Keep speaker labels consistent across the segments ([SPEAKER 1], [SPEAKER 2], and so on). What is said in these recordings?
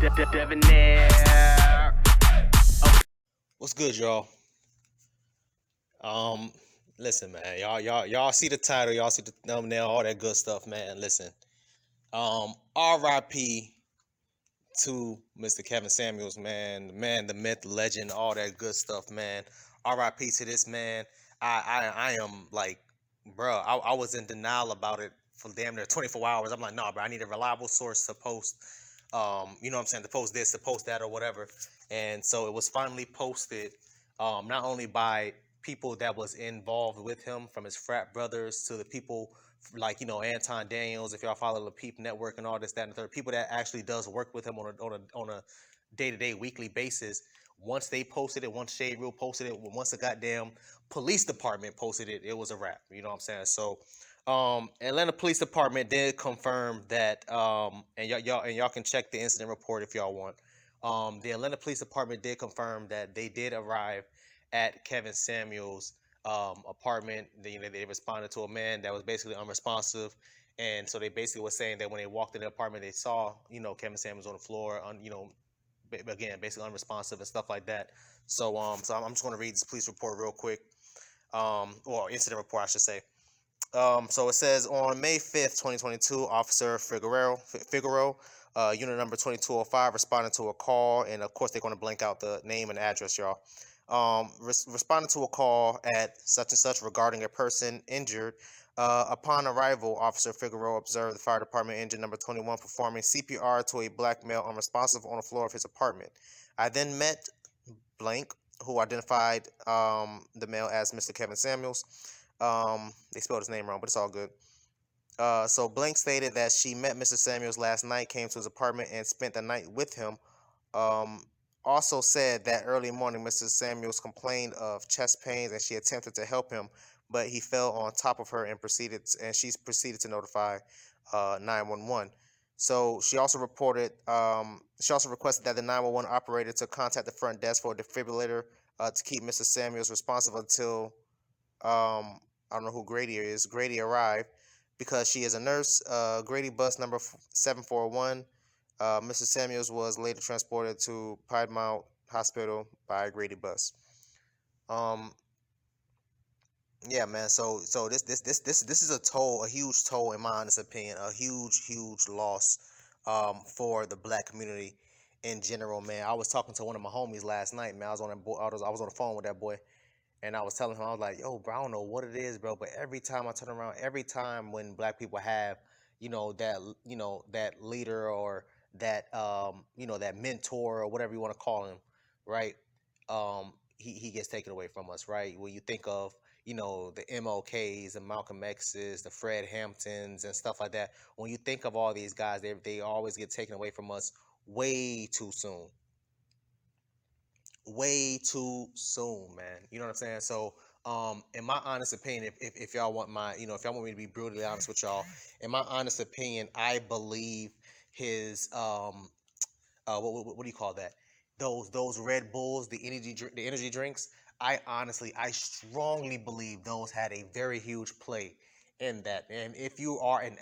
[SPEAKER 1] Debonair.
[SPEAKER 2] What's good, y'all? Listen, man, y'all see the title, y'all see the thumbnail, all that good stuff, man. Listen, R.I.P. to Mr. Kevin Samuels, man, the myth, the legend, all that good stuff, man. R.I.P. to this man. I am like, bro, I was in denial about it for damn near 24 hours. I'm like, nah, bro, I need a reliable source to post, you know what I'm saying, to post this, to post that, or whatever. And so it was finally posted, not only by people that was involved with him, from his frat brothers to the people like, you know, Anton Daniels, if y'all follow the Peep Network and all this, that, and the third, people that actually does work with him on a day-to-day, weekly basis. Once they posted it, once Shade Real posted it, once the goddamn police department posted it, it was a wrap. You know what I'm saying? So, Atlanta Police Department did confirm that, and y'all can check the incident report if y'all want. The Atlanta Police Department did confirm that they did arrive at Kevin Samuels' apartment. They responded to a man that was basically unresponsive, and so they basically were saying that when they walked in the apartment, they saw, you know, Kevin Samuels on the floor, again, basically unresponsive and stuff like that. So I'm just going to read this police report real quick, or incident report, I should say. So it says on May 5th, 2022, Officer Figueroa, unit number 2205, responded to a call, and of course they're going to blank out the name and address, y'all. Responded to a call at such and such regarding a person injured. Upon arrival, Officer Figueroa observed the fire department engine number 21 performing CPR to a black male unresponsive on the floor of his apartment. I then met blank, who identified the male as Mr. Kevin Samuels. They spelled his name wrong, but it's all good. So blank stated that she met Mr. Samuels last night, came to his apartment, and spent the night with him. Also said that early morning, Mr. Samuels complained of chest pains, and she attempted to help him, but he fell on top of her and she proceeded to notify 911. So she also reported, she also requested that the 911 operator to contact the front desk for a defibrillator to keep Mr. Samuels responsive until, I don't know who Grady is. Grady arrived because she is a nurse. Grady bus number 741. Mr. Samuels was later transported to Piedmont Hospital by Grady bus. Yeah, man. So this is a huge toll, in my honest opinion, a huge loss for the black community in general, man. I was talking to one of my homies last night, man. I was on the phone with that boy, and I was telling him, I was like, yo, bro, I don't know what it is, bro, but every time I turn around, every time when black people have, that leader, or that that mentor, or whatever you want to call him, right? He gets taken away from us, right? When you think of, the MLKs, the Malcolm X's, the Fred Hamptons, and stuff like that, when you think of all these guys, they always get taken away from us way too soon. Way too soon, man. You know what I'm saying? So, in my honest opinion, if y'all want my, if y'all want me to be brutally honest with y'all, in my honest opinion, I believe his, what do you call that? Those Red Bulls, the energy drinks. I strongly believe those had a very huge play in that. And if you are an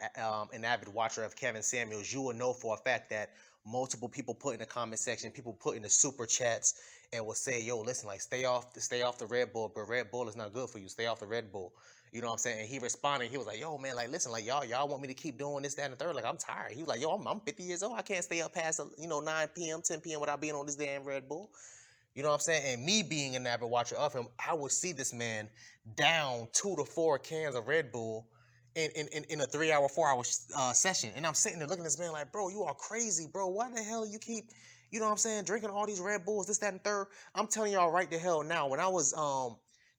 [SPEAKER 2] avid watcher of Kevin Samuels, you will know for a fact that multiple people put in the comment section, people put in the super chats, and will say, "Yo, listen, like stay off the Red Bull, but Red Bull is not good for you. Stay off the Red Bull." You know what I'm saying? And he responded, he was like, "Yo, man, like listen, like y'all want me to keep doing this, that, and the third? Like I'm tired." He was like, "Yo, I'm 50 years old. I can't stay up past 9 p.m., 10 p.m. without being on this damn Red Bull." You know what I'm saying? And me being an avid watcher of him, I would see this man down 2 to 4 cans of Red Bull in a 3-hour, 4-hour session. And I'm sitting there looking at this man like, bro, you are crazy, bro. Why the hell you keep, you know what I'm saying, drinking all these Red Bulls, this, that, and third? I'm telling y'all right the hell now, when I was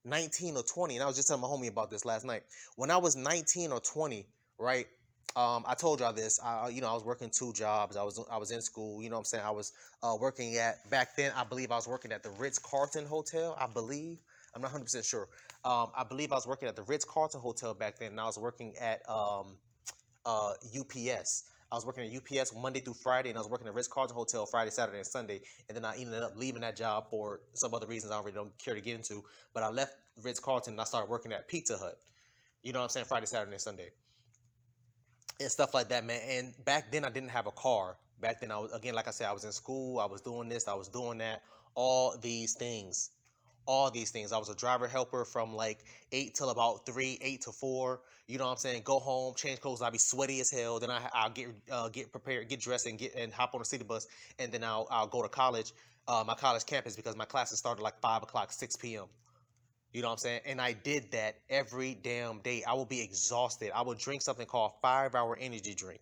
[SPEAKER 2] 19 or 20, and I was just telling my homie about this last night. When I was 19 or 20, right? I told y'all this. I was working 2 jobs. I was in school. You know what I'm saying? I was working at, back then, I believe I was working at the Ritz-Carlton Hotel. I believe. I'm not 100% sure. I believe I was working at the Ritz-Carlton Hotel back then, and I was working at UPS. I was working at UPS Monday through Friday, and I was working at Ritz-Carlton Hotel Friday, Saturday, and Sunday. And then I ended up leaving that job for some other reasons I already don't care to get into. But I left Ritz-Carlton, and I started working at Pizza Hut. You know what I'm saying? Friday, Saturday, and Sunday. And stuff like that, man. And back then I didn't have a car. Back then, I was, again, like I said, I was in school, I was doing this, I was doing that, all these things. All these things. I was a driver helper from like 8 till about 3, 8 to 4. You know what I'm saying? Go home, change clothes. I'll be sweaty as hell. Then I'll get prepared, get dressed, and hop on the city bus. And then I'll go to college, my college campus, because my classes started like 5 o'clock, 6 p.m. You know what I'm saying? And I did that every damn day. I would be exhausted. I would drink something called 5 hour energy drink.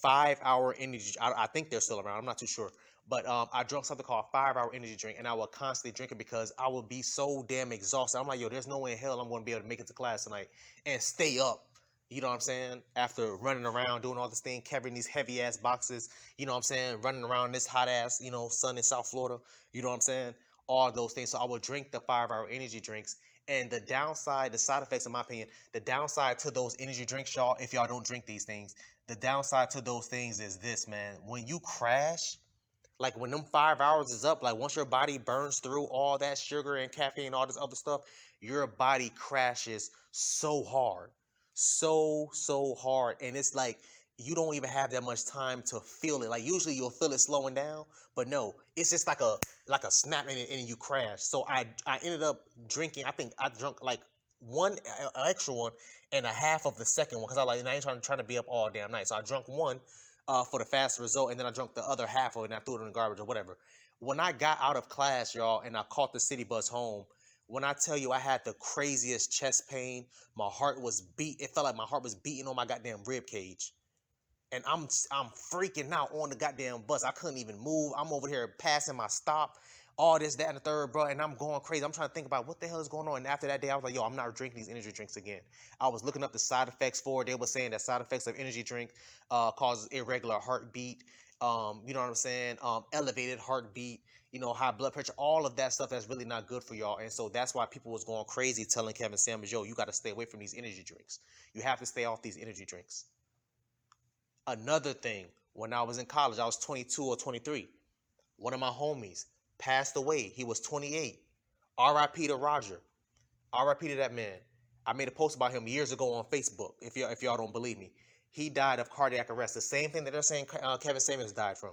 [SPEAKER 2] 5 hour energy. I think they're still around. I'm not too sure. But I drank something called 5 hour energy drink, and I would constantly drink it because I would be so damn exhausted. I'm like, yo, there's no way in hell I'm going to be able to make it to class tonight and stay up. You know what I'm saying? After running around doing all this thing, carrying these heavy ass boxes, you know what I'm saying? Running around this hot ass, sun in South Florida. You know what I'm saying? All those things. So I would drink the 5 hour energy drinks. And the downside, the side effects, in my opinion, the downside to those energy drinks, y'all, if y'all don't drink these things, the downside to those things is this, man. When you crash, like when them 5 hours is up, like once your body burns through all that sugar and caffeine and all this other stuff, your body crashes so hard. So hard. And it's like you don't even have that much time to feel it. Like usually you'll feel it slowing down, but no, it's just like a snap and you crash. So I ended up drinking, I think I drank like one extra one and a half of the second one because I like and I ain't trying to be up all damn night. So I drank one for the fast result, and then I drank the other half of it and I threw it in the garbage or whatever. When I got out of class, y'all, and I caught the city bus home, when I tell you I had the craziest chest pain, my heart was it felt like my heart was beating on my goddamn rib cage. And I'm freaking out on the goddamn bus. I couldn't even move. I'm over here passing my stop, all this, that, and the third, bro. And I'm going crazy. I'm trying to think about what the hell is going on. And after that day, I was like, yo, I'm not drinking these energy drinks again. I was looking up the side effects for it. They were saying that side effects of energy drink causes irregular heartbeat. You know what I'm saying? Elevated heartbeat. High blood pressure. All of that stuff that's really not good for y'all. And so that's why people was going crazy telling Kevin Samuels, yo, you got to stay away from these energy drinks. You have to stay off these energy drinks. Another thing, when I was in college, I was 22 or 23. One of my homies passed away. He was 28. R.I.P. to Roger. R.I.P. to that man. I made a post about him years ago on Facebook, if y'all don't believe me. He died of cardiac arrest. The same thing that they're saying Kevin Samuels died from.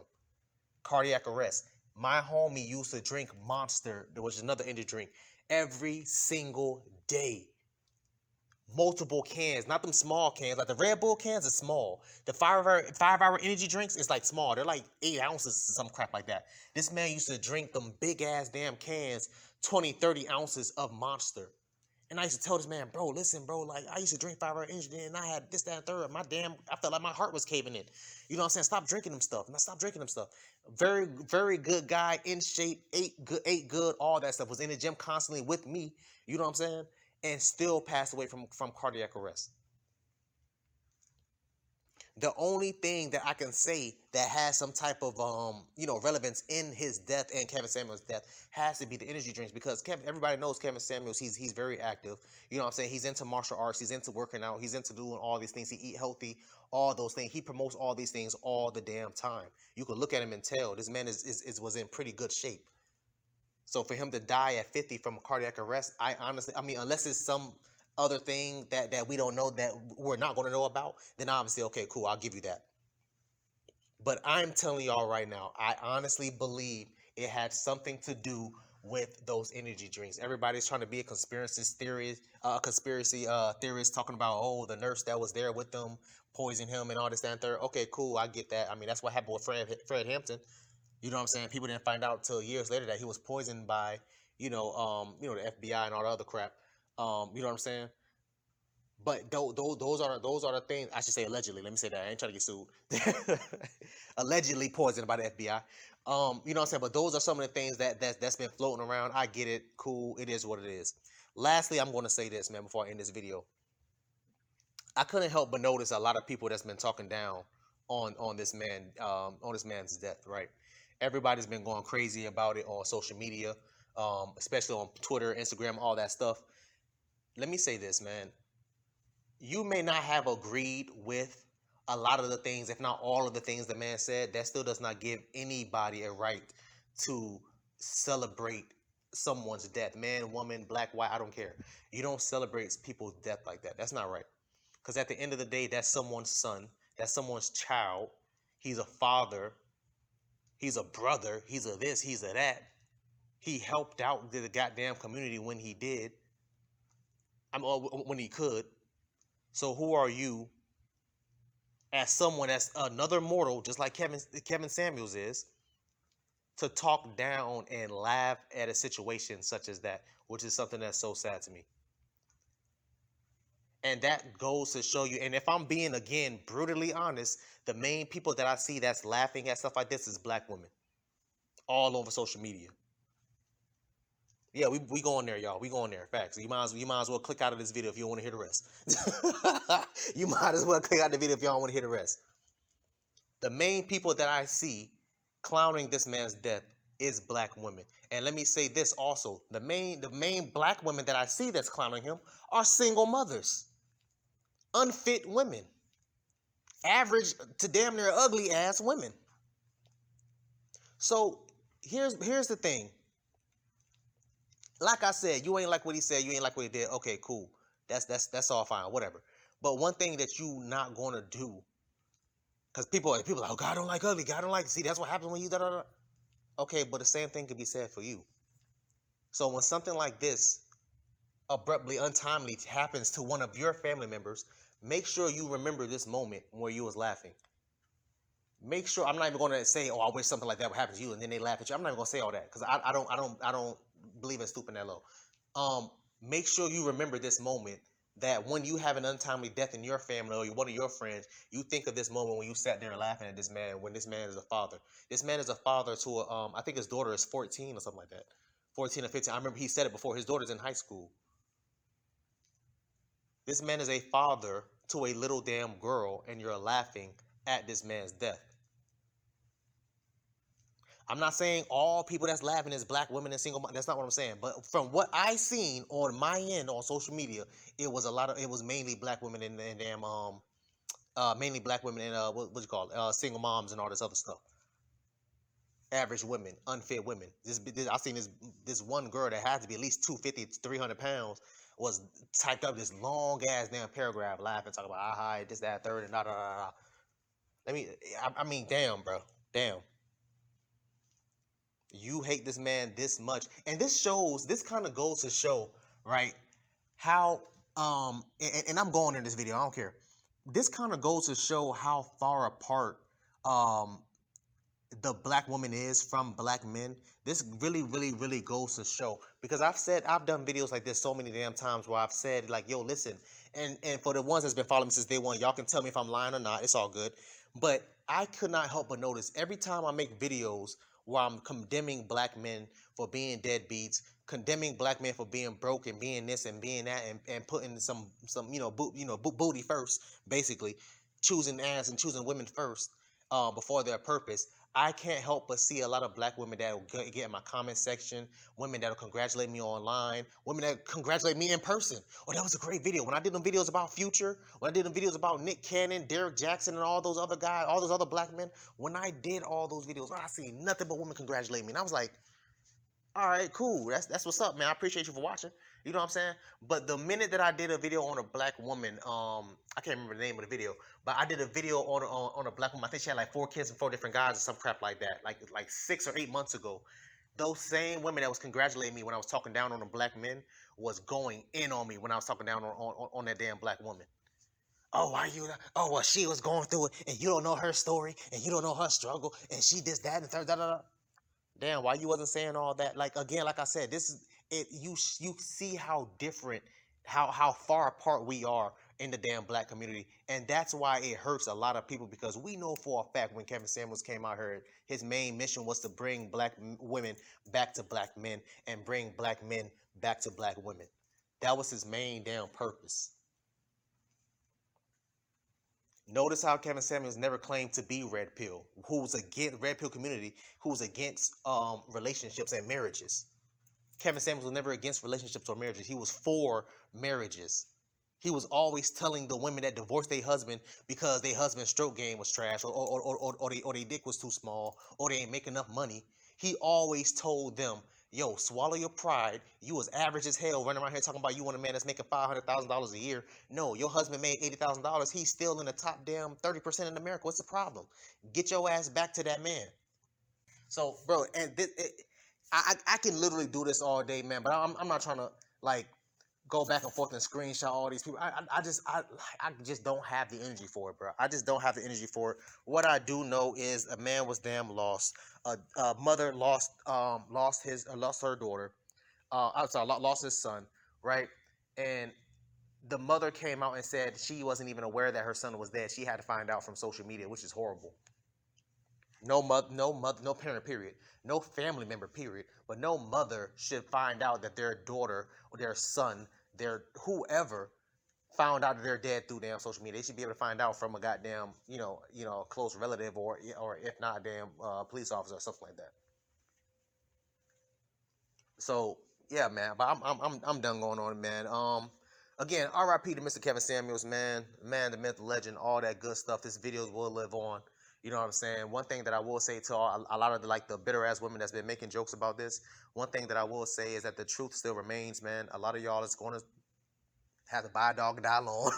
[SPEAKER 2] Cardiac arrest. My homie used to drink Monster, which is another energy drink, every single day. Multiple cans, not them small cans. Like the Red Bull cans are small. The 5 hour energy drinks is like small. They're like 8 ounces, some crap like that. This man used to drink them big ass damn cans, 20, 30 ounces of Monster. And I used to tell this man, bro, listen, bro, like I used to drink 5 hour energy and I had this, that, and third. I felt like my heart was caving in. You know what I'm saying? Stop drinking them stuff. And I stopped drinking them stuff. Very, very good guy, in shape, ate good, all that stuff. Was in the gym constantly with me. You know what I'm saying? And still passed away from cardiac arrest. The only thing that I can say that has some type of relevance in his death and Kevin Samuels' death has to be the energy drinks, because everybody knows Kevin Samuels. He's very active. You know what I'm saying? He's into martial arts. He's into working out. He's into doing all these things. He eat healthy. All those things. He promotes all these things all the damn time. You could look at him and tell this man was in pretty good shape. So for him to die at 50 from cardiac arrest, I mean, unless it's some other thing that we don't know, that we're not going to know about, then obviously, okay, cool, I'll give you that. But I'm telling y'all right now, I honestly believe it had something to do with those energy drinks. Everybody's trying to be a conspiracy theorist, talking about, oh, the nurse that was there with them poisoned him and all this, that, and third. Okay, cool, I get that. I mean, that's what happened with Fred Hampton. You know what I'm saying? People didn't find out till years later that he was poisoned by, the FBI and all the other crap. You know what I'm saying? But those are the things. I should say allegedly. Let me say that. I ain't trying to get sued. Allegedly poisoned by the FBI. You know what I'm saying? But those are some of the things that's been floating around. I get it. Cool. It is what it is. Lastly, I'm going to say this, man, before I end this video. I couldn't help but notice a lot of people that's been talking down on this man, on this man's death, right? Everybody's been going crazy about it on social media, especially on Twitter, Instagram, all that stuff. Let me say this, man. You may not have agreed with a lot of the things, if not all of the things the man said. That still does not give anybody a right to celebrate someone's death. Man, woman, black, white, I don't care. You don't celebrate people's death like that. That's not right. Because at the end of the day, that's someone's son. That's someone's child. He's a father. He's a brother. He's a this. He's a that. He helped out the goddamn community when he did. When he could. So who are you, as someone that's another mortal, just like Kevin Samuels is, to talk down and laugh at a situation such as that, which is something that's so sad to me. And that goes to show you, and if I'm being, again, brutally honest, the main people that I see that's laughing at stuff like this is black women all over social media. Yeah, we going there, y'all. We going there. Facts. You might as well click out of this video if you don't want to hear the rest. You might as well click out the video if you don't want to hear the rest. The main people that I see clowning this man's death is black women. And let me say this also. The main black women that I see that's clowning him are single mothers. Unfit women. Average to damn near ugly ass women. So here's the thing. Like I said, you ain't like what he said, you ain't like what he did. Okay, cool. That's all fine, whatever. But one thing that you not gonna do, because people are like, oh, God don't like ugly, God don't like, see, that's what happens when you da. Okay, but the same thing could be said for you. So when something like this abruptly, untimely happens to one of your family members, make sure you remember this moment where you was laughing. Make sure, I'm not even gonna say, oh, I wish something like that would happen to you, and then they laugh at you. I'm not even gonna say all that, because I don't believe in stooping that low. Make sure you remember this moment, that when you have an untimely death in your family or one of your friends, you think of this moment when you sat there laughing at this man, when this man is a father. This man is a father to I think his daughter is 14 or something like that. 14 or 15. I remember he said it before. His daughter's in high school. This man is a father to a little damn girl, and you're laughing at this man's death. I'm not saying all people that's laughing is black women and single mothers. That's not what I'm saying. But from what I seen on my end on social media, it was mainly black women and damn mainly black women and what you call it, single moms and all this other stuff. Average women, unfit women. I seen this one girl that had to be at least 250 to 300 pounds was typed up this long ass damn paragraph laughing, talking about hi, this, that, third, and da da da da. I mean, damn, bro, damn. You hate this man this much, and this kind of goes to show, right, how and I'm going in this video, I don't care. This kind of goes to show how far apart the black woman is from black men. This really goes to show, because I've done videos like this so many damn times where I've said, like, yo, listen, and for the ones that's been following me since day one, y'all can tell me if I'm lying or not, it's all good. But I could not help but notice every time I make videos where I'm condemning black men for being deadbeats, condemning black men for being broke and being this and being that, and putting some booty first, basically choosing ass and choosing women first before their purpose. I can't help but see a lot of black women that will get in my comment section, women that will congratulate me online, women that congratulate me in person. Oh, that was a great video. When I did them videos about Future, when I did them videos about Nick Cannon, Derek Jackson, and all those other guys, all those other black men, when I did all those videos, I seen nothing but women congratulate me. And I was like, all right, cool. That's what's up, man. I appreciate you for watching. You know what I'm saying? But the minute that I did a video on a black woman, I can't remember the name of the video, but I did a video on a black woman. I think she had like 4 kids and 4 different guys or some crap like that, like 6 or 8 months ago. Those same women that was congratulating me when I was talking down on the black men was going in on me when I was talking down on that damn black woman. Oh, why you? Oh, well, she was going through it, and you don't know her story, and you don't know her struggle, and she this, that, and third, da da da. Damn, why you wasn't saying all that? Like, again, like I said, this is it. You see how different, how far apart we are in the damn black community, and that's why it hurts a lot of people, because we know for a fact when Kevin Samuels came out here, his main mission was to bring black women back to black men and bring black men back to black women. That was his main damn purpose. Notice how Kevin Samuels never claimed to be red pill, who's against red pill community, who's against relationships and marriages. Kevin Samuels was never against relationships or marriages. He was for marriages. He was always telling the women that divorced their husband because their husband's stroke game was trash, or their dick was too small, or they ain't make enough money. He always told them, Yo, swallow your pride. You was average as hell running around here talking about you want a man that's making $500,000 a year. No, your husband made $80,000. He's still in the top damn 30% in America. What's the problem? Get your ass back to that man. So, bro, and I can literally do this all day, man. But I'm not trying to like go back and forth and screenshot all these people. I just don't have the energy for it, bro. I just don't have the energy for it. What I do know is a man was damn lost. A mother lost her daughter. Lost his son, right? And the mother came out and said she wasn't even aware that her son was dead. She had to find out from social media, which is horrible. No parent, period. No family member, period. But no mother should find out that their daughter or their son, their whoever, found out that they're dead through damn social media. They should be able to find out from a goddamn, close relative or if not, a damn police officer or something like that. So yeah, man. But I'm done going on, man. Again, R.I.P. to Mr. Kevin Samuels, man, the myth, the legend, all that good stuff. This video will live on. You know what I'm saying? One thing that I will say to a lot of the bitter ass women that's been making jokes about this, one thing that I will say is that the truth still remains, man. A lot of y'all is going to have to buy a dog and die alone.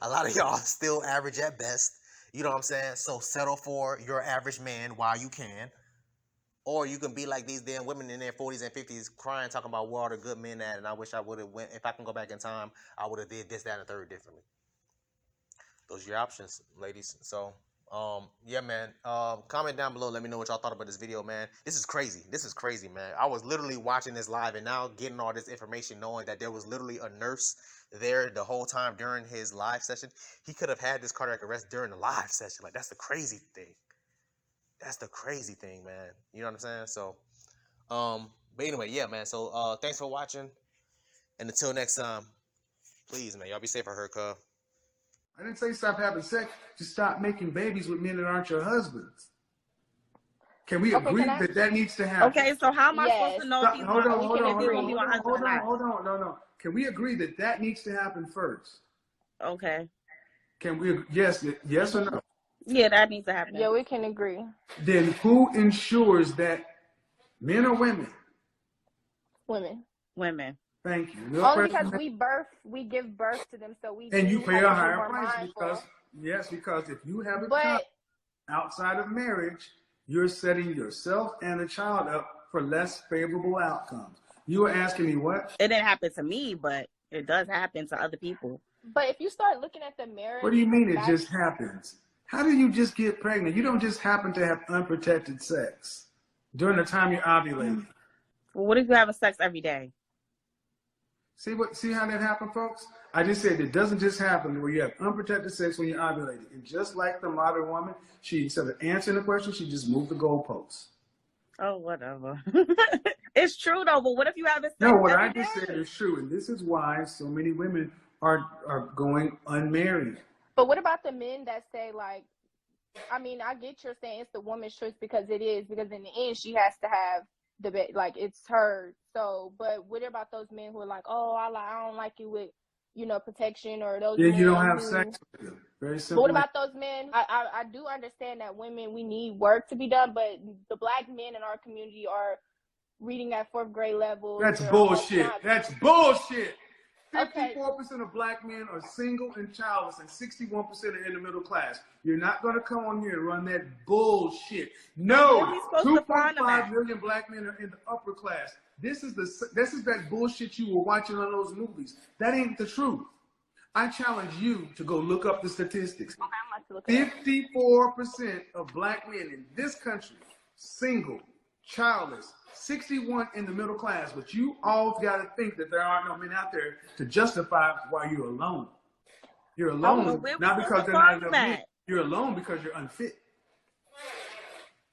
[SPEAKER 2] A lot of y'all still average at best. You know what I'm saying? So settle for your average man while you can. Or you can be like these damn women in their 40s and 50s crying, talking about where are the good men at, and I wish I would have went. If I can go back in time, I would have did this, that, and the third differently. Those are your options, ladies. So, yeah, man. Comment down below. Let me know what y'all thought about this video, man. This is crazy. This is crazy, man. I was literally watching this live and now getting all this information, knowing that there was literally a nurse there the whole time during his live session. He could have had this cardiac arrest during the live session. Like, that's the crazy thing. That's the crazy thing, man. You know what I'm saying? So, but anyway, yeah, man. So, thanks for watching. And until next time, please, man, y'all be safe out here, cuz.
[SPEAKER 1] I didn't say stop having sex. Just stop making babies with men that aren't your husbands. Can we agree that that needs to happen?
[SPEAKER 3] Okay, so how am I supposed to know if he's
[SPEAKER 1] Hold on.
[SPEAKER 3] not?
[SPEAKER 1] Can we agree that that needs to happen first?
[SPEAKER 3] Okay.
[SPEAKER 1] Can we? Yes or no?
[SPEAKER 3] Yeah, that needs to happen.
[SPEAKER 4] Yeah, we can agree.
[SPEAKER 1] Then who ensures that men or women?
[SPEAKER 4] Women.
[SPEAKER 3] Women.
[SPEAKER 1] Thank you.
[SPEAKER 4] Only because we give birth to them, so we.
[SPEAKER 1] And you pay a higher price because if you have a child outside of marriage, you're setting yourself and the child up for less favorable outcomes. You were asking me what?
[SPEAKER 3] It didn't happen to me, but it does happen to other people.
[SPEAKER 4] But if you start looking at the marriage,
[SPEAKER 1] what do you mean it just happens? How do you just get pregnant? You don't just happen to have unprotected sex during the time you're ovulating.
[SPEAKER 3] Well, what if you're having sex every day?
[SPEAKER 1] See how that happened, folks? I just said it doesn't just happen where you have unprotected sex when you're ovulating. And just like the modern woman, she, instead of answering the question, she just moved the goalposts.
[SPEAKER 3] Oh, whatever. It's true though, but what if you have sex
[SPEAKER 1] No, what I
[SPEAKER 3] every
[SPEAKER 1] just
[SPEAKER 3] day?
[SPEAKER 1] said is true, and this is why so many women are going unmarried.
[SPEAKER 4] But what about the men that say, like, I mean, I get you're saying it's the woman's choice because it is, because in the end she has to have the baby, like it's her. So, but what about those men who are like, oh, I don't like you with, protection, or those men
[SPEAKER 1] You don't have sex with them. Very simple.
[SPEAKER 4] But what about those men? I do understand that women, we need work to be done, but the black men in our community are reading at 4th grade level.
[SPEAKER 1] That's bullshit. That's bullshit. 54% of black men are single and childless, and 61% are in the middle class. You're not going to come on here and run that bullshit. No, 2.5 million black men are in the upper class. This is that bullshit you were watching on those movies. That ain't the truth. I challenge you to go look up the statistics. 54% of black men in this country, single, childless, 61 in the middle class, but you all got to think that there aren't no men out there to justify why you're alone. You're alone, not because they're not enough men. You're alone because you're unfit.